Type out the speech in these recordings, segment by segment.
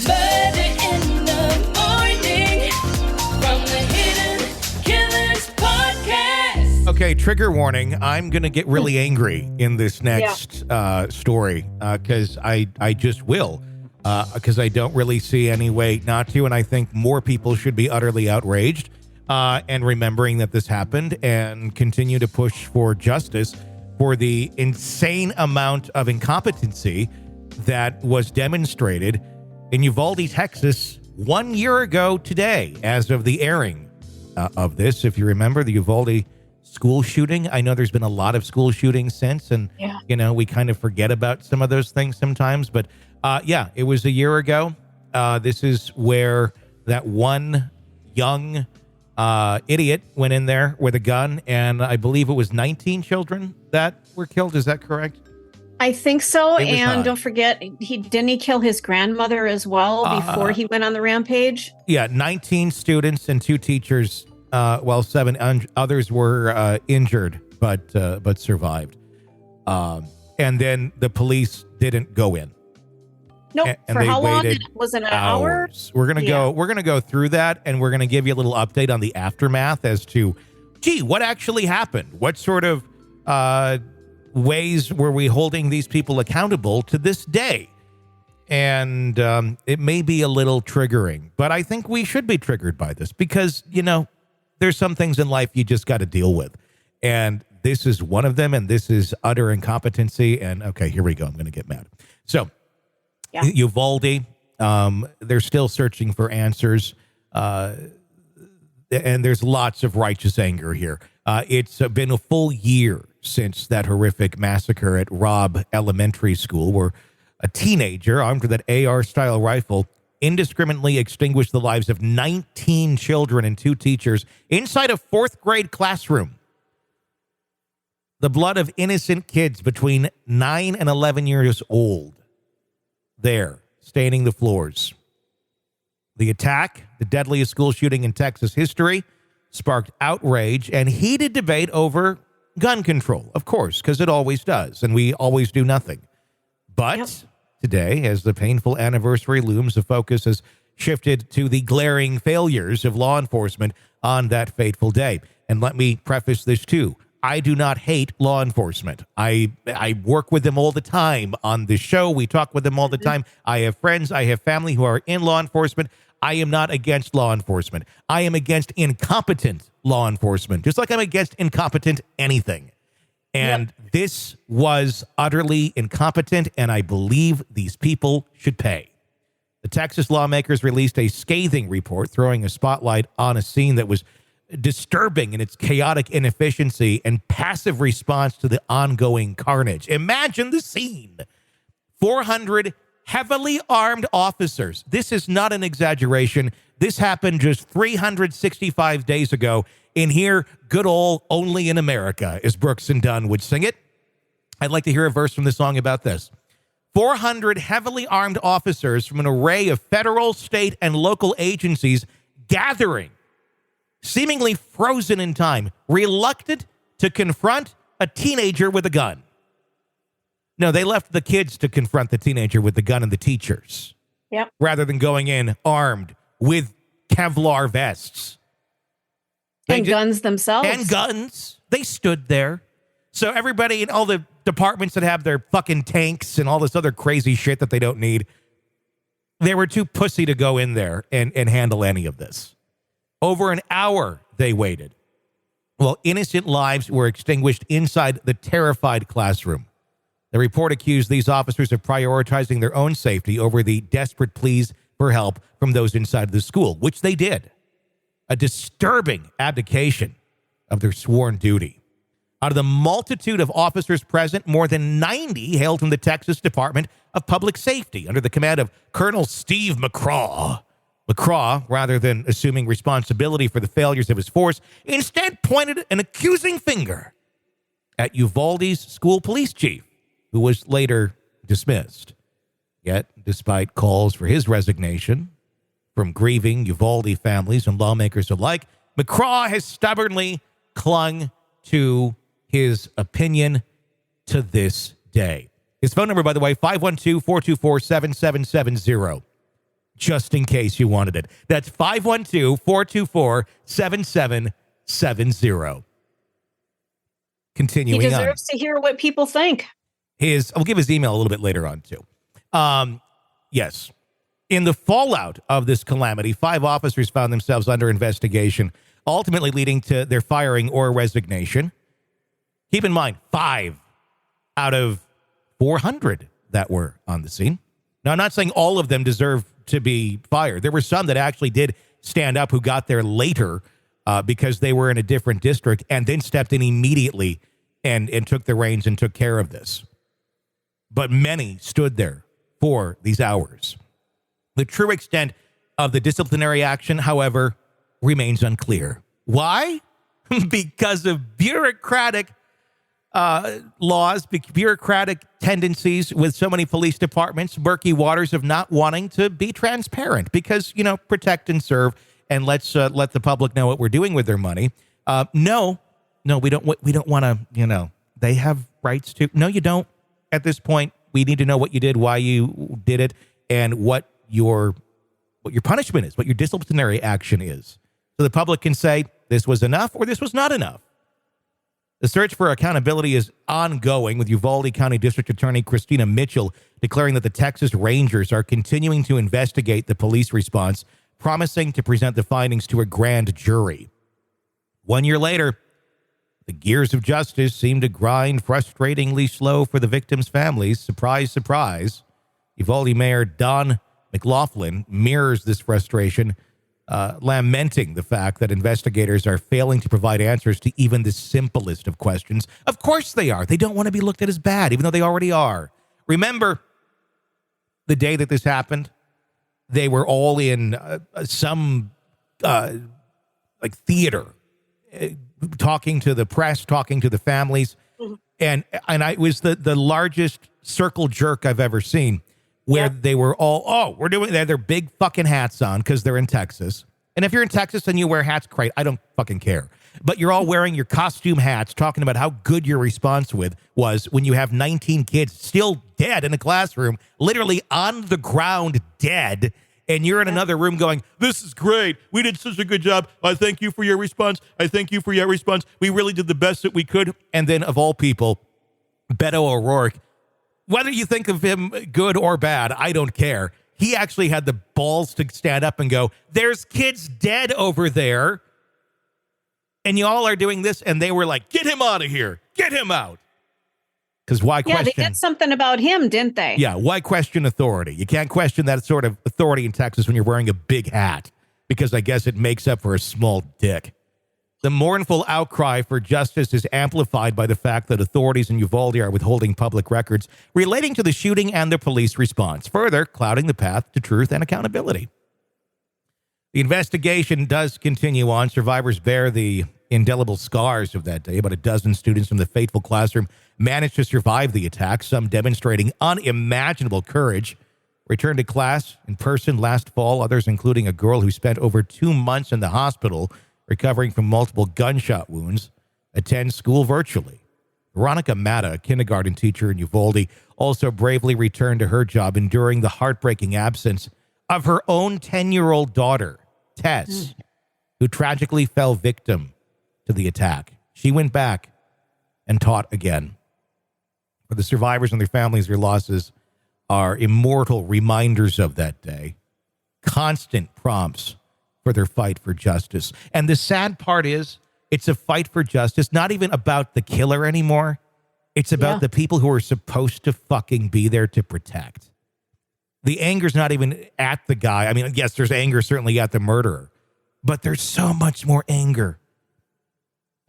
Murder in the morning from the Hidden Killers podcast. Okay, trigger warning. I'm going to get really angry in this next story because I just will because I don't really see any way not to. And I think more people should be utterly outraged and remembering that this happened and continue to push for justice for the insane amount of incompetency that was demonstrated in Uvalde, Texas, 1 year ago today, as of the airing of this. If you remember the Uvalde school shooting, I know there's been a lot of school shootings since, and we kind of forget about some of those things sometimes. But it was a year ago. This is where that one young idiot went in there with a gun, and I believe it was 19 children that were killed. Is that correct? I think so. And don't forget, he kill his grandmother as well before he went on the rampage. Yeah, 19 students and 2 teachers. 7 others were injured, but survived. And then the police didn't go in. Nope. For how long? Was it an hour? We're gonna go through that, and we're gonna give you a little update on the aftermath as to, what actually happened? What sort of ways were we holding these people accountable to this day? And it may be a little triggering, but I think we should be triggered by this because, there's some things in life you just got to deal with. And this is one of them, and this is utter incompetency. And okay, here we go. I'm going to get mad. So Uvalde, they're still searching for answers. And there's lots of righteous anger here. It's been a full year since that horrific massacre at Robb Elementary School, where a teenager armed with an AR-style rifle indiscriminately extinguished the lives of 19 children and 2 teachers inside a 4th grade classroom. The blood of innocent kids between 9 and 11 years old there, staining the floors. The attack, the deadliest school shooting in Texas history, sparked outrage and heated debate over gun control, of course, because it always does, and we always do nothing. But today, as the painful anniversary looms, the focus has shifted to the glaring failures of law enforcement on that fateful day. And let me preface this too. I do not hate law enforcement. I work with them all the time on this show. We talk with them all the time. I have friends, I have family who are in law enforcement. I am not against law enforcement. I am against incompetent law enforcement, just like I'm against incompetent anything. And this was utterly incompetent, and I believe these people should pay. The Texas lawmakers released a scathing report throwing a spotlight on a scene that was disturbing in its chaotic inefficiency and passive response to the ongoing carnage. Imagine the scene. 400 heavily armed officers. This is not an exaggeration. This happened just 365 days ago in here, good old Only in America, as Brooks and Dunn would sing it. I'd like to hear a verse from the song about this. 400 heavily armed officers from an array of federal, state, and local agencies gathering, seemingly frozen in time, reluctant to confront a teenager with a gun. No, they left the kids to confront the teenager with the gun and the teachers. Yep. Rather than going in armed with Kevlar vests. Guns themselves. And guns. They stood there. So everybody in all the departments that have their fucking tanks and all this other crazy shit that they don't need, they were too pussy to go in there and handle any of this. Over an hour they waited. While innocent lives were extinguished inside the terrified classroom. The report accused these officers of prioritizing their own safety over the desperate pleas for help from those inside the school, which they did. A disturbing abdication of their sworn duty. Out of the multitude of officers present, more than 90 hailed from the Texas Department of Public Safety under the command of Colonel Steve McCraw. McCraw, rather than assuming responsibility for the failures of his force, instead pointed an accusing finger at Uvalde's school police chief, who was later dismissed. Yet, despite calls for his resignation from grieving Uvalde families and lawmakers alike, McCraw has stubbornly clung to his opinion to this day. His phone number, by the way, 512-424-7770. just in case you wanted it. That's 512-424-7770. Continuing He on. deserves to hear what people think. I'll give his email a little bit later on, too. Yes. In the fallout of this calamity, 5 officers found themselves under investigation, ultimately leading to their firing or resignation. Keep in mind, 5 out of 400 that were on the scene. Now, I'm not saying all of them deserve to be fired. There were some that actually did stand up who got there later because they were in a different district and then stepped in immediately and took the reins and took care of this. But many stood there for these hours. The true extent of the disciplinary action, however, remains unclear. Why? Because of bureaucratic laws, bureaucratic tendencies with so many police departments, murky waters of not wanting to be transparent because, protect and serve, and let's let the public know what we're doing with their money. No, we don't want to, they have rights to. No, you don't. At this point, we need to know what you did, why you did it, and what your punishment is, what your disciplinary action is. So the public can say this was enough or this was not enough. The search for accountability is ongoing, with Uvalde County District Attorney Christina Mitchell declaring that the Texas Rangers are continuing to investigate the police response, promising to present the findings to a grand jury. 1 year later, the gears of justice seem to grind frustratingly slow for the victims' families. Surprise, surprise. Uvalde Mayor Don McLaughlin mirrors this frustration, lamenting the fact that investigators are failing to provide answers to even the simplest of questions. Of course they are. They don't want to be looked at as bad, even though they already are. Remember the day that this happened? They were all in some theater, talking to the press, talking to the families. And it was the largest circle jerk I've ever seen, where they were all, they had their big fucking hats on because they're in Texas. And if you're in Texas and you wear hats, great. I don't fucking care. But you're all wearing your costume hats, talking about how good your response was when you have 19 kids still dead in a classroom, literally on the ground dead. And you're in another room going, this is great. We did such a good job. I thank you for your response. I thank you for your response. We really did the best that we could. And then, of all people, Beto O'Rourke, whether you think of him good or bad, I don't care. He actually had the balls to stand up and go, there's kids dead over there. And you all are doing this. And they were like, get him out of here. Get him out. Because why question? Yeah, they did something about him, didn't they? Yeah, why question authority? You can't question that sort of authority in Texas when you're wearing a big hat, because I guess it makes up for a small dick. The mournful outcry for justice is amplified by the fact that authorities in Uvalde are withholding public records relating to the shooting and the police response, further clouding the path to truth and accountability. The investigation does continue on. Survivors bear the indelible scars of that day. About a dozen students from the fateful classroom managed to survive the attack, some demonstrating unimaginable courage. Returned to class in person last fall, others including a girl who spent over 2 months in the hospital recovering from multiple gunshot wounds, attend school virtually. Veronica Matta, a kindergarten teacher in Uvalde, also bravely returned to her job, enduring the heartbreaking absence of her own 10-year-old daughter, Tess, who tragically fell victim to the attack. She went back and taught again. For the survivors and their families, their losses are immortal reminders of that day, constant prompts for their fight for justice. And the sad part is, it's a fight for justice, not even about the killer anymore. It's about the people who are supposed to fucking be there to protect. The anger's not even at the guy. I mean, yes, there's anger certainly at the murderer, but there's so much more anger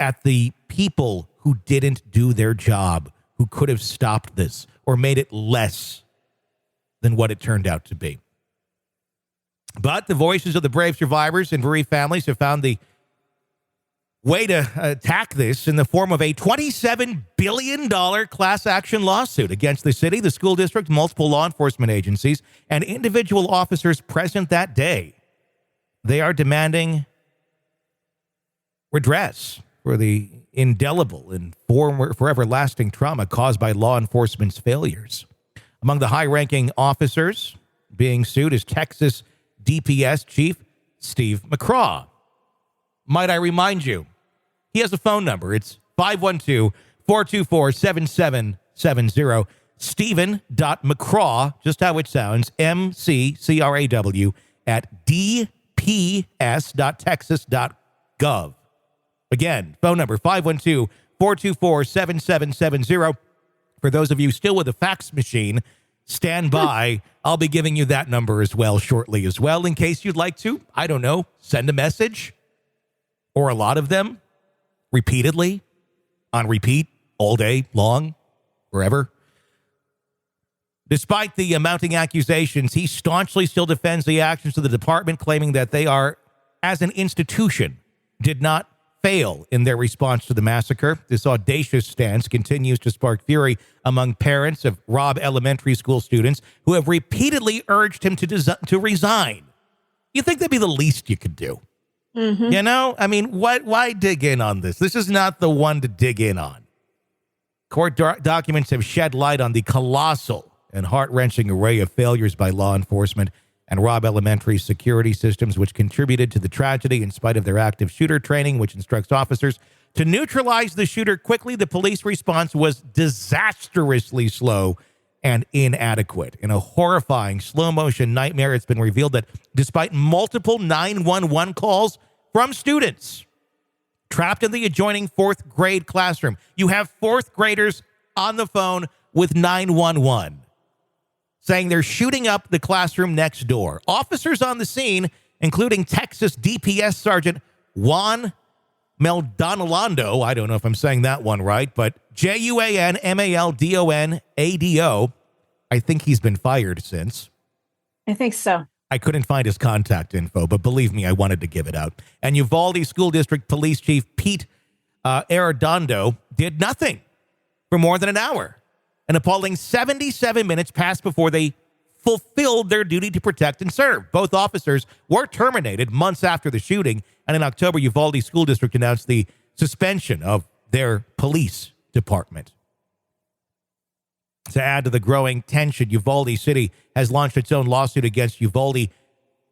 at the people who didn't do their job, who could have stopped this or made it less than what it turned out to be. But the voices of the brave survivors and bereaved families have found the way to attack this in the form of a $27 billion class action lawsuit against the city, the school district, multiple law enforcement agencies, and individual officers present that day. They are demanding redress for the indelible and forever lasting trauma caused by law enforcement's failures. Among the high-ranking officers being sued is Texas DPS Chief Steve McCraw. Might I remind you, he has a phone number. It's 512-424-7770. Stephen.McCraw, just how it sounds, MCCRAW, at dps.texas.gov. Again, phone number 512-424-7770. For those of you still with a fax machine, stand by. I'll be giving you that number as well shortly as well, in case you'd like to, I don't know, send a message or a lot of them repeatedly on repeat all day long, forever. Despite the mounting accusations, he staunchly still defends the actions of the department, claiming that they are, as an institution, did not fail in their response to the massacre. This audacious stance continues to spark fury among parents of Robb Elementary School students who have repeatedly urged him to resign. You think that'd be the least you could do? Mm-hmm. You know? I mean, why dig in on this? This is not the one to dig in on. Court documents have shed light on the colossal and heart-wrenching array of failures by law enforcement and Robb Elementary security systems, which contributed to the tragedy in spite of their active shooter training, which instructs officers to neutralize the shooter quickly. The police response was disastrously slow and inadequate. In a horrifying slow-motion nightmare, it's been revealed that despite multiple 911 calls from students trapped in the adjoining fourth grade classroom, you have fourth graders on the phone with 911. saying they're shooting up the classroom next door. Officers on the scene, including Texas DPS Sergeant Juan Maldonado, I don't know if I'm saying that one right, but Juanmaldonado. I think he's been fired since. I think so. I couldn't find his contact info, but believe me, I wanted to give it out. And Uvalde School District Police Chief Pete Arredondo did nothing for more than an hour. An appalling 77 minutes passed before they fulfilled their duty to protect and serve. Both officers were terminated months after the shooting, and in October, Uvalde School District announced the suspension of their police department. To add to the growing tension, Uvalde City has launched its own lawsuit against Uvalde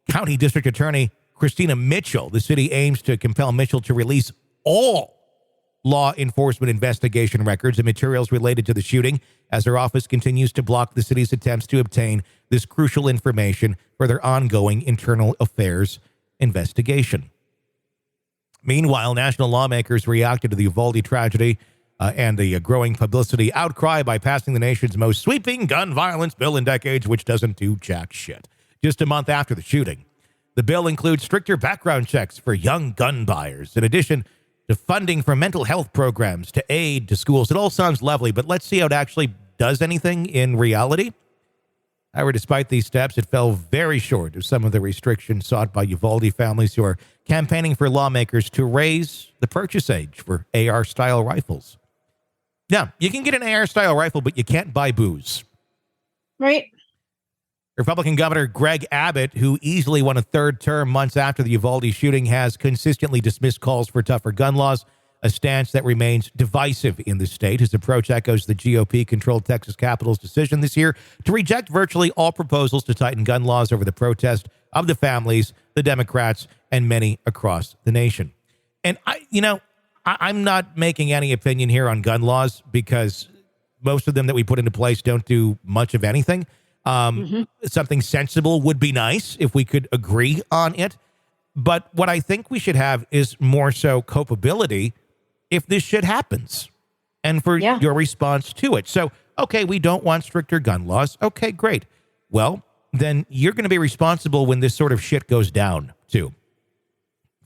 County District Attorney Christina Mitchell. The city aims to compel Mitchell to release all law enforcement investigation records and materials related to the shooting, as her office continues to block the city's attempts to obtain this crucial information for their ongoing internal affairs investigation. Meanwhile, national lawmakers reacted to the Uvalde tragedy and the growing publicity outcry by passing the nation's most sweeping gun violence bill in decades, which doesn't do jack shit. Just a month after the shooting, the bill includes stricter background checks for young gun buyers, in addition to funding for mental health programs, to aid to schools. It all sounds lovely, but let's see how it actually does anything in reality. However, despite these steps, it fell very short of some of the restrictions sought by Uvalde families who are campaigning for lawmakers to raise the purchase age for AR-style rifles. Now, you can get an AR-style rifle, but you can't buy booze. Right. Republican Governor Greg Abbott, who easily won a third term months after the Uvalde shooting, has consistently dismissed calls for tougher gun laws, a stance that remains divisive in the state. His approach echoes the GOP-controlled Texas Capitol's decision this year to reject virtually all proposals to tighten gun laws over the protest of the families, the Democrats, and many across the nation. And I'm not making any opinion here on gun laws because most of them that we put into place don't do much of anything. Something sensible would be nice if we could agree on it. But what I think we should have is more so culpability if this shit happens and for your response to it. So, okay, we don't want stricter gun laws. Okay, great. Well, then you're going to be responsible when this sort of shit goes down too,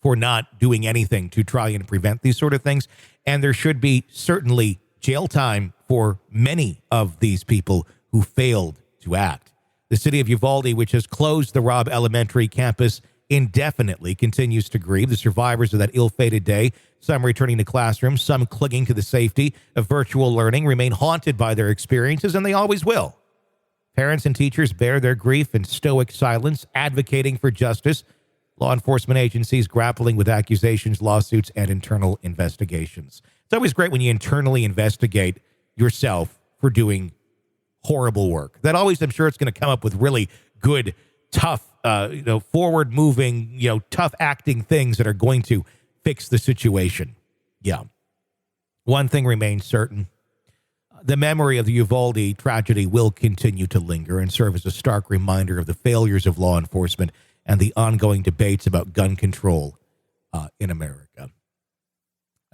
for not doing anything to try and prevent these sort of things. And there should be certainly jail time for many of these people who failed to act. The city of Uvalde, which has closed the Robb Elementary campus indefinitely, continues to grieve the survivors of that ill-fated day, some returning to classrooms, some clinging to the safety of virtual learning, remain haunted by their experiences, and they always will. Parents and teachers bear their grief in stoic silence, advocating for justice. Law enforcement agencies grappling with accusations, lawsuits, and internal investigations. It's always great when you internally investigate yourself for doing horrible work. That always, I'm sure it's going to come up with really good tough, forward moving, tough acting things that are going to fix the situation. Yeah. One thing remains certain. The memory of the Uvalde tragedy will continue to linger and serve as a stark reminder of the failures of law enforcement and the ongoing debates about gun control in America.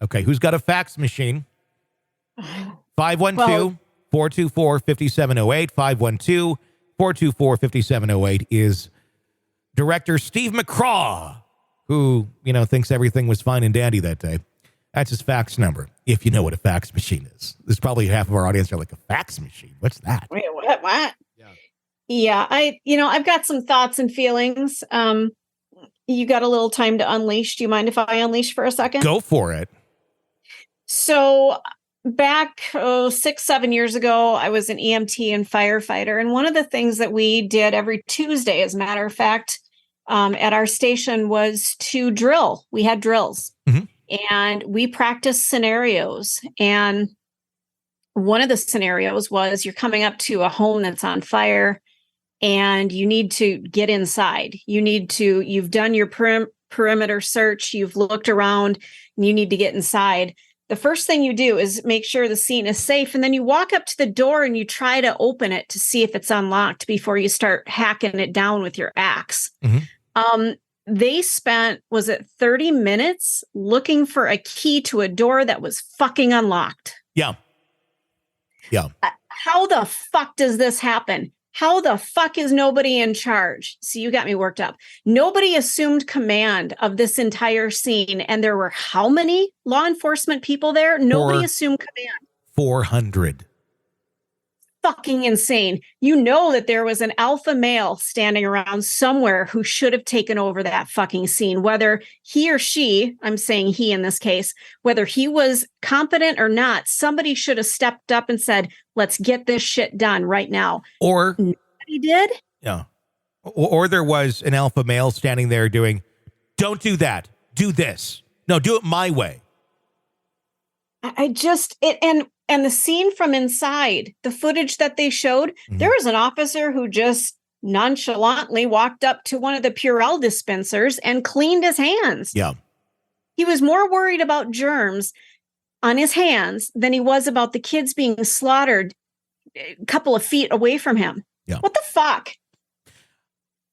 Okay, who's got a fax machine? 512-424-5708. 512-424-5708 is Director Steve McCraw, who, thinks everything was fine and dandy that day. That's his fax number, if you know what a fax machine is. There's probably half of our audience are like, a fax machine? What's that? Wait, what? Yeah, I've got some thoughts and feelings. You got a little time to unleash. Do you mind if I unleash for a second? Go for it. So back 6-7 years ago, I was an EMT and firefighter. And one of the things that we did every Tuesday, as a matter of fact, at our station was to drill. We had drills. Mm-hmm. And we practiced scenarios. And one of the scenarios was you're coming up to a home that's on fire and you need to get inside. You've done your perimeter search, you've looked around, and you need to get inside. The first thing you do is make sure the scene is safe. And then you walk up to the door and you try to open it to see if it's unlocked before you start hacking it down with your axe. Mm-hmm. They spent, 30 minutes looking for a key to a door that was fucking unlocked. Yeah. How the fuck does this happen? How the fuck is nobody in charge? See, you got me worked up. Nobody assumed command of this entire scene. And there were how many law enforcement people there? Nobody assumed command. 400. Fucking insane. You know that there was an alpha male standing around somewhere who should have taken over that fucking scene, whether he or she, I'm saying he in this case, whether he was competent or not, somebody should have stepped up and said, let's get this shit done right now. Or nobody did. Yeah. Or there was an alpha male standing there doing, don't do that. Do this. No, do it my way. And the scene from inside, the footage that they showed, mm-hmm. There was an officer who just nonchalantly walked up to one of the Purell dispensers and cleaned his hands. Yeah. He was more worried about germs on his hands than he was about the kids being slaughtered a couple of feet away from him. Yeah. What the fuck?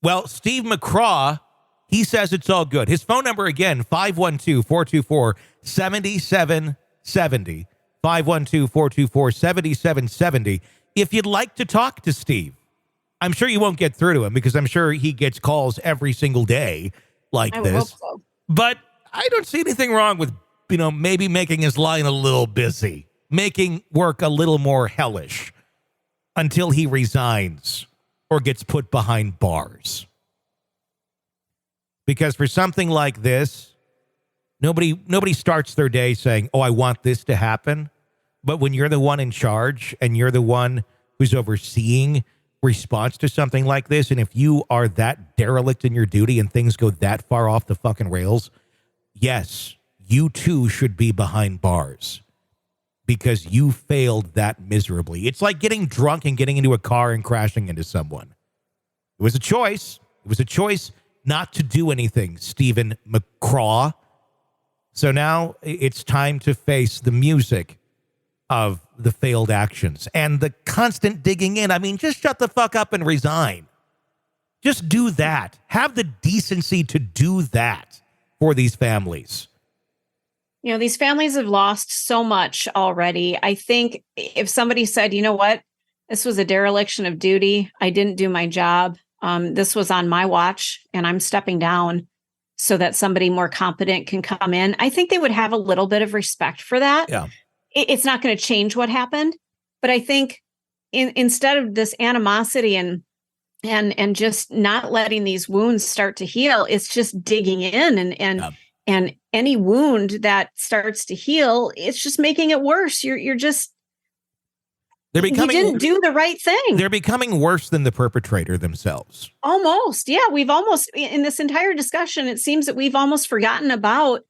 Well, Steve McCraw, he says it's all good. His phone number again, 512-424-7770. 512-424-7770. If you'd like to talk to Steve, I'm sure you won't get through to him because I'm sure he gets calls every single day like this. Hope so. But I don't see anything wrong with, maybe making his line a little busy, making work a little more hellish until he resigns or gets put behind bars. Because for something like this, nobody starts their day saying, oh, I want this to happen. But when you're the one in charge and you're the one who's overseeing response to something like this, and if you are that derelict in your duty and things go that far off the fucking rails, yes, you too should be behind bars because you failed that miserably. It's like getting drunk and getting into a car and crashing into someone. It was a choice. It was a choice not to do anything, Stephen McCraw. So now it's time to face the music of the failed actions and the constant digging in. I mean, just shut the fuck up and resign. Just do that. Have the decency to do that for these families. These families have lost so much already. I think if somebody said, you know what, this was a dereliction of duty. I didn't do my job. This was on my watch and I'm stepping down so that somebody more competent can come in. I think they would have a little bit of respect for that. Yeah. It's not going to change what happened, but I think instead of this animosity and just not letting these wounds start to heal, it's just digging in and any wound that starts to heal, it's just making it worse. You didn't do the right thing. They're becoming worse than the perpetrator themselves. Almost. Yeah. We've almost, in this entire discussion, it seems that we've almost forgotten about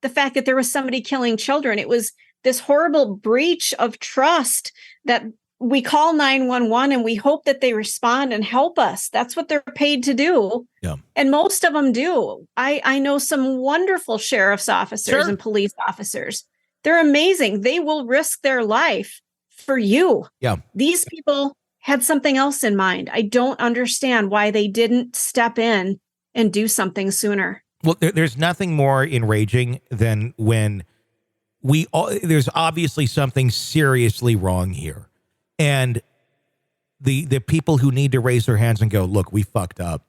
the fact that there was somebody killing children. It was this horrible breach of trust that we call 911 and we hope that they respond and help us. That's what they're paid to do. Yeah. And most of them do. I know some wonderful sheriff's officers and police officers. They're amazing. They will risk their life for you. Yeah. These people had something else in mind. I don't understand why they didn't step in and do something sooner. Well, there's nothing more enraging than when there's obviously something seriously wrong here. And the people who need to raise their hands and go, look, we fucked up.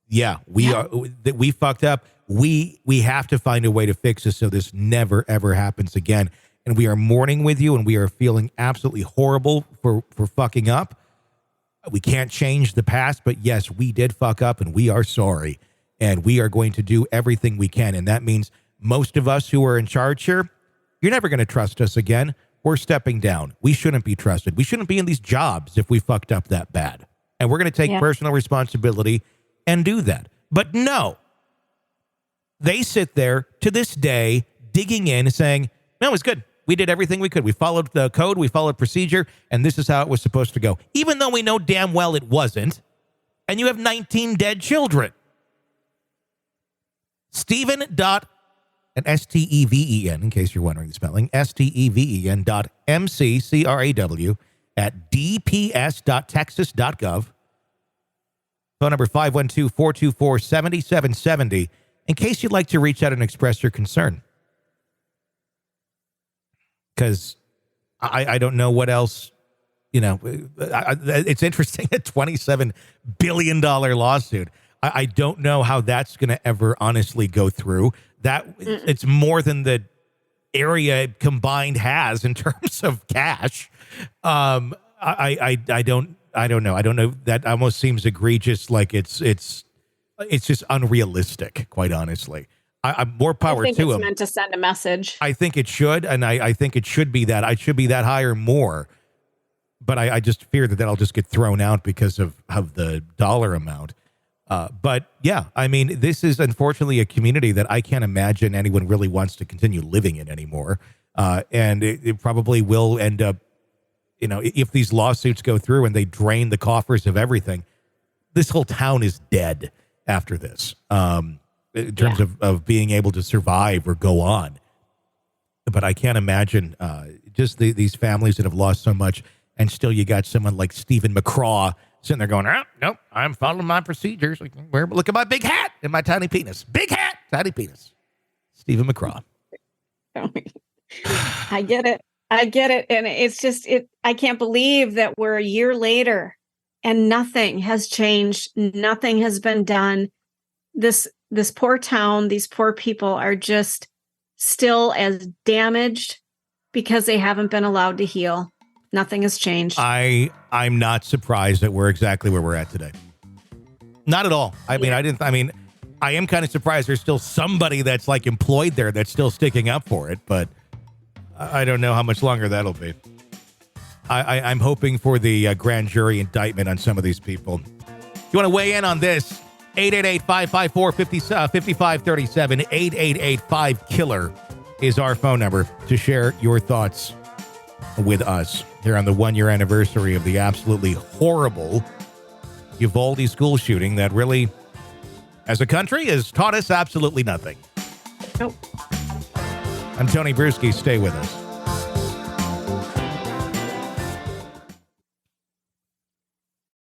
Yeah, we fucked up. We have to find a way to fix this so this never, ever happens again. And we are mourning with you, and we are feeling absolutely horrible for fucking up. We can't change the past, but yes, we did fuck up, and we are sorry. And we are going to do everything we can. And that means most of us who are in charge here, you're never going to trust us again. We're stepping down. We shouldn't be trusted. We shouldn't be in these jobs if we fucked up that bad. And we're going to take personal responsibility and do that. But no, they sit there to this day digging in and saying, no, it was good. We did everything we could. We followed the code. We followed procedure. And this is how it was supposed to go. Even though we know damn well it wasn't. And you have 19 dead children. Stephen dot, and Steven, in case you're wondering the spelling, Steven dot McCraw at dps.texas.gov. Phone number 512-424-7770, in case you'd like to reach out and express your concern. Because I don't know what else, it's interesting, a $27 billion lawsuit. I don't know how that's going to ever honestly go through. It's more than the area combined has in terms of cash. I don't know. I don't know. That almost seems egregious. Like it's just unrealistic, quite honestly. I'm more power to him. I think it's meant to send a message. I think it should. And I think it should be that. I should be that high or more. But I just fear that that'll just get thrown out because of the dollar amount. But yeah, I mean, this is unfortunately a community that I can't imagine anyone really wants to continue living in anymore. And it probably will end up, if these lawsuits go through and they drain the coffers of everything, this whole town is dead after this, in terms of being able to survive or go on. But I can't imagine just these families that have lost so much. And still you got someone like Stephen McCraw sitting there going, oh, nope, I'm following my procedures. Look at my big hat and my tiny penis. Big hat, tiny penis. Stephen McCraw. I get it. And it's just, I can't believe that we're a year later and nothing has changed. Nothing has been done. This poor town, these poor people are just still as damaged because they haven't been allowed to heal. Nothing has changed. I'm not surprised that we're exactly where we're at today. Not at all. I am kind of surprised there's still somebody that's like employed there that's still sticking up for it, but I don't know how much longer that'll be. I'm hoping for the grand jury indictment on some of these people. You want to weigh in on this? 888-554-5537, 888-5-KILLER is our phone number to share your thoughts with us here on the 1-year anniversary of the absolutely horrible Uvalde school shooting that really, as a country, has taught us absolutely nothing. Nope. I'm Tony Bruschi. Stay with us.